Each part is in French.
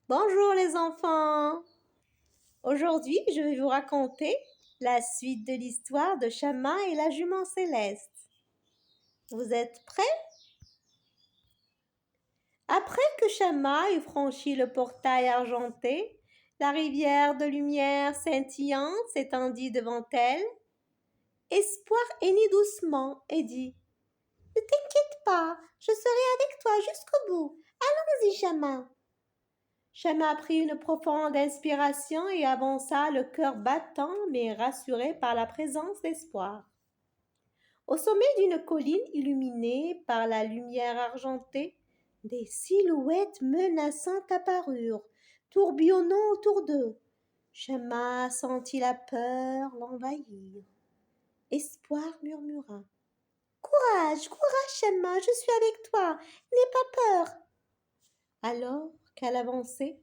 Bonjour les enfants! Aujourd'hui, je vais vous raconter la suite de l'histoire de Chama et la jument céleste. Vous êtes prêts? Après que Chama eut franchi le portail argenté, la rivière de lumière scintillante s'étendit devant elle. Espoir hennit doucement et dit: Ne t'inquiète pas, je serai avec toi jusqu'au bout. Allons-y, Chama. Chama prit une profonde inspiration et avança, le cœur battant mais rassuré par la présence d'Espoir. Au sommet d'une colline illuminée par la lumière argentée, des silhouettes menaçantes apparurent, tourbillonnant autour d'eux. Chama sentit la peur l'envahir. Espoir murmura: Courage, courage, Chama, je suis avec toi, n'aie pas peur. Alors qu'elle avançait,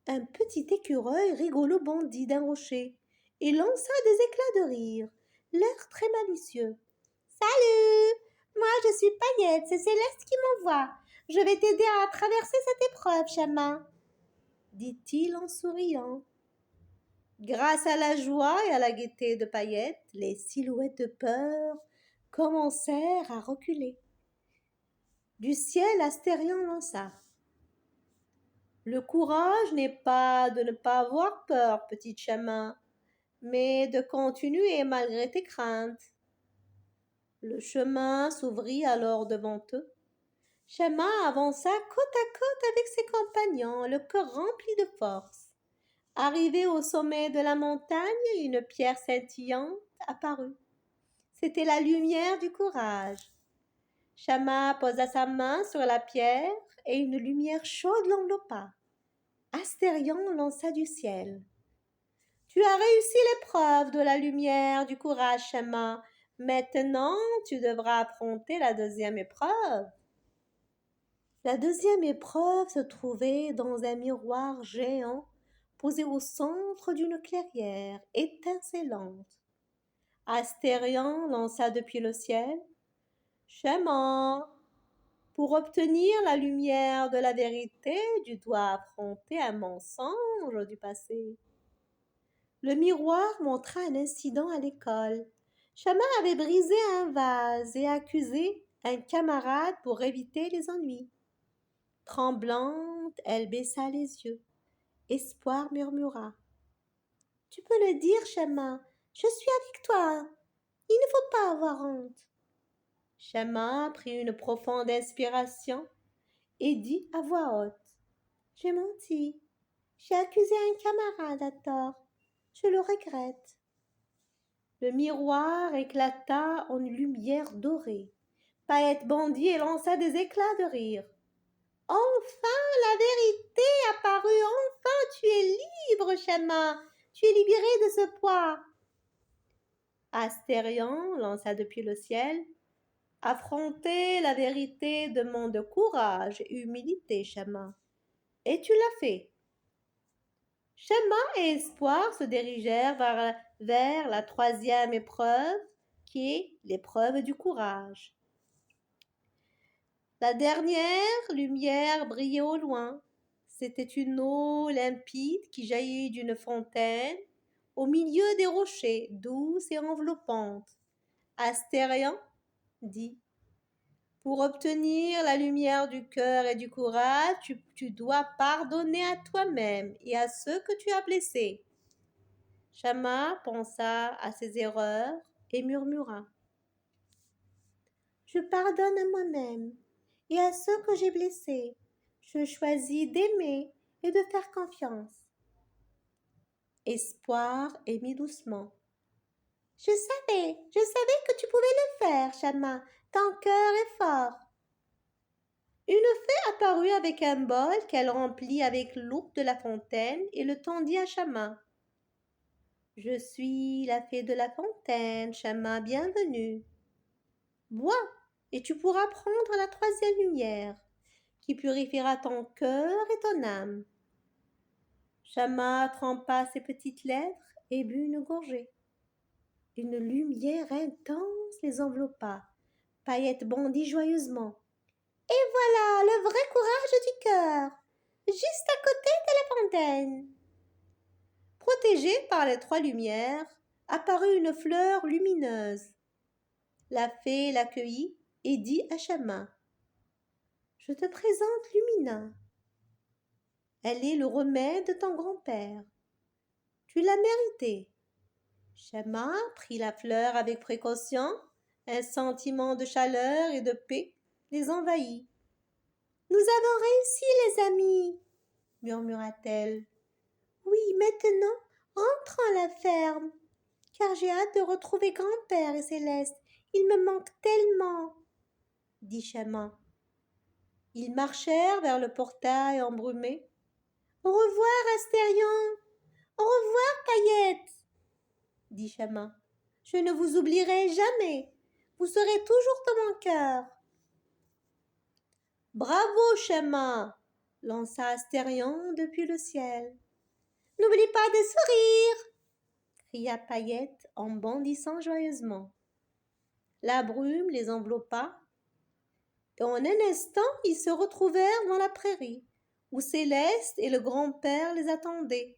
un petit écureuil rigolo bondit d'un rocher et lança des éclats de rire, l'air très malicieux. Salut! Moi je suis Paillette, c'est Céleste qui m'envoie. Je vais t'aider à traverser cette épreuve, Chama, dit-il en souriant. Grâce à la joie et à la gaieté de Paillette, les silhouettes de peur commencèrent à reculer. Du ciel, Astérion lança: Le courage n'est pas de ne pas avoir peur, petit Chama, mais de continuer malgré tes craintes. Le chemin s'ouvrit alors devant eux. Chama avança côte à côte avec ses compagnons, le cœur rempli de force. Arrivé au sommet de la montagne, une pierre scintillante apparut. C'était la lumière du courage. Chama posa sa main sur la pierre et une lumière chaude l'enveloppa. Astérion lança du ciel: Tu as réussi l'épreuve de la lumière du courage, Chama. Maintenant, tu devras affronter la deuxième épreuve. La deuxième épreuve se trouvait dans un miroir géant posé au centre d'une clairière étincelante. Astérion lança depuis le ciel: Chama, pour obtenir la lumière de la vérité, tu dois affronter un mensonge du passé. Le miroir montra un incident à l'école. Chama avait brisé un vase et accusé un camarade pour éviter les ennuis. Tremblante, elle baissa les yeux. Espoir murmura: Tu peux le dire, Chama, je suis avec toi. Il ne faut pas avoir honte. Chama prit une profonde inspiration et dit à voix haute: J'ai menti. J'ai accusé un camarade à tort. Je le regrette. Le miroir éclata en une lumière dorée. Paillette bondit et lança des éclats de rire. Enfin, la vérité apparut, enfin tu es libre, Chama. Tu es libéré de ce poids. Astérion lança depuis le ciel: Affronter la vérité demande courage et humilité, Chama. Et tu l'as fait. Chama et Espoir se dirigèrent vers la troisième épreuve, qui est l'épreuve du courage. La dernière lumière brillait au loin. C'était une eau limpide qui jaillit d'une fontaine au milieu des rochers, douce et enveloppante. Astérion dit: Pour obtenir la lumière du cœur et du courage, tu dois pardonner à toi-même et à ceux que tu as blessés. Chama pensa à ses erreurs et murmura: Je pardonne à moi-même et à ceux que j'ai blessés. Je choisis d'aimer et de faire confiance. Espoir émit doucement: Je savais que tu pouvais le faire, Chama. Ton cœur est fort. Une fée apparut avec un bol qu'elle remplit avec l'eau de la fontaine et le tendit à Chama. Je suis la fée de la fontaine, Chama, bienvenue. Bois, et tu pourras prendre la troisième lumière, qui purifiera ton cœur et ton âme. Chama trempa ses petites lèvres et but une gorgée. Une lumière intense les enveloppa. Paillette bondit joyeusement. Et voilà le vrai courage du cœur, juste à côté de la lointaine. Protégée par les trois lumières, apparut une fleur lumineuse. La fée l'accueillit et dit à Chama: Je te présente Lumina. Elle est le remède de ton grand-père. Tu l'as mérité. Chama prit la fleur avec précaution. Un sentiment de chaleur et de paix les envahit. Nous avons réussi, les amis, murmura-t-elle. Oui, maintenant, entrons à la ferme, car j'ai hâte de retrouver grand-père et Céleste. Il me manque tellement, dit Chama. Ils marchèrent vers le portail embrumé. Au revoir, Astérion. Au revoir, Paillette, dit Chama. Je ne vous oublierai jamais. Vous serez toujours dans mon cœur. Bravo, Chama, lança Astérion depuis le ciel. N'oublie pas de sourire, cria Paillette en bondissant joyeusement. La brume les enveloppa, et en un instant ils se retrouvèrent dans la prairie, où Céleste et le grand-père les attendaient.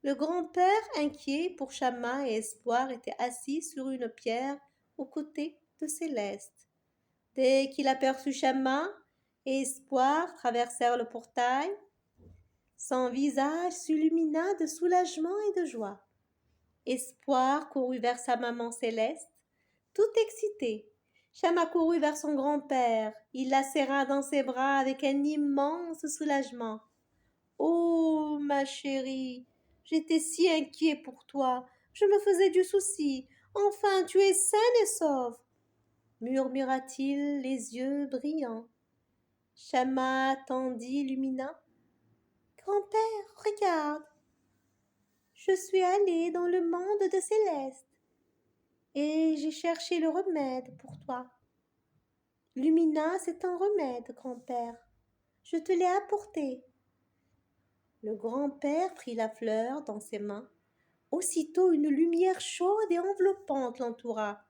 Le grand-père, inquiet pour Chama et Espoir, était assis sur une pierre aux côtés de Céleste. Dès qu'il aperçut Chama et Espoir traversèrent le portail, son visage s'illumina de soulagement et de joie. Espoir courut vers sa maman Céleste, tout excité. Chama courut vers son grand-père. Il la serra dans ses bras avec un immense soulagement. Oh, ma chérie, j'étais si inquiet pour toi. Je me faisais du souci. Enfin, tu es saine et sauve, murmura-t-il, les yeux brillants. Chama tendit Lumina. Grand-père, regarde. Je suis allée dans le monde de Céleste et j'ai cherché le remède pour toi. Lumina, c'est un remède, grand-père. Je te l'ai apporté. Le grand-père prit la fleur dans ses mains. Aussitôt une lumière chaude et enveloppante l'entoura.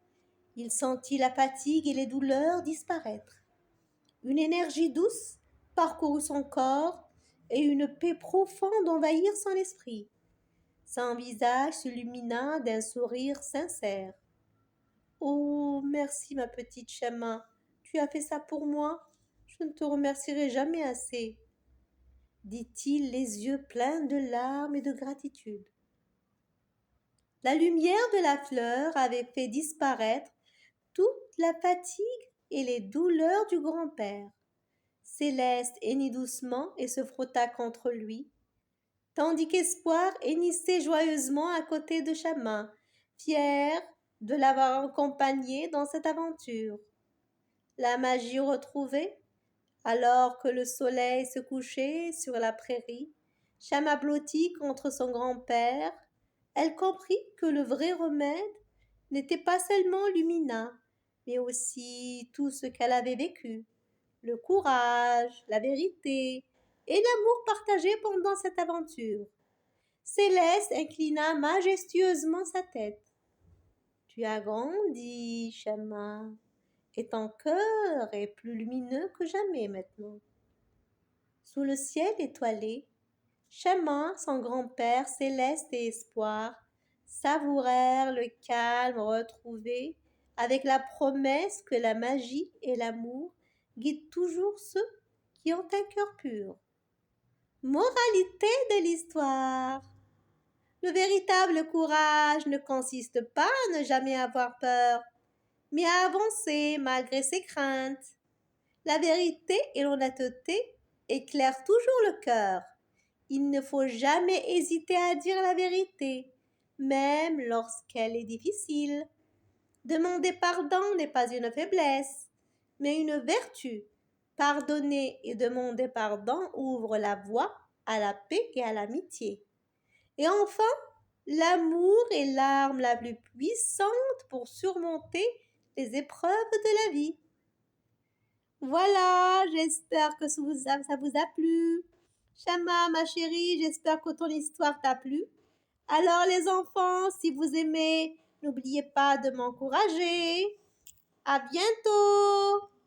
Il sentit la fatigue et les douleurs disparaître. Une énergie douce parcourut son corps et une paix profonde envahit son esprit. Son visage s'illumina d'un sourire sincère. Oh, merci, ma petite Chama. Tu as fait ça pour moi. Je ne te remercierai jamais assez, dit-il, les yeux pleins de larmes et de gratitude. La lumière de la fleur avait fait disparaître toute la fatigue et les douleurs du grand-père. Céleste hennit doucement et se frotta contre lui, tandis qu'Espoir hennissait joyeusement à côté de Chama, fier de l'avoir accompagné dans cette aventure. La magie retrouvée, alors que le soleil se couchait sur la prairie, Chama blottit contre son grand-père, elle comprit que le vrai remède n'était pas seulement Lumina, mais aussi tout ce qu'elle avait vécu, le courage, la vérité et l'amour partagé pendant cette aventure. Céleste inclina majestueusement sa tête. Tu as grandi, Chama, et ton cœur est plus lumineux que jamais maintenant. Sous le ciel étoilé, Chama, son grand-père, Céleste et Espoir savourèrent le calme retrouvé avec la promesse que la magie et l'amour guident toujours ceux qui ont un cœur pur. Moralité de l'histoire. Le véritable courage ne consiste pas à ne jamais avoir peur, mais à avancer malgré ses craintes. La vérité et l'honnêteté éclairent toujours le cœur. Il ne faut jamais hésiter à dire la vérité, même lorsqu'elle est difficile. Demander pardon n'est pas une faiblesse, mais une vertu. Pardonner et demander pardon ouvre la voie à la paix et à l'amitié. Et enfin, l'amour est l'arme la plus puissante pour surmonter les épreuves de la vie. Voilà, j'espère que ça vous a plu. Chama, ma chérie, j'espère que ton histoire t'a plu. Alors les enfants, si vous aimez, n'oubliez pas de m'encourager. À bientôt!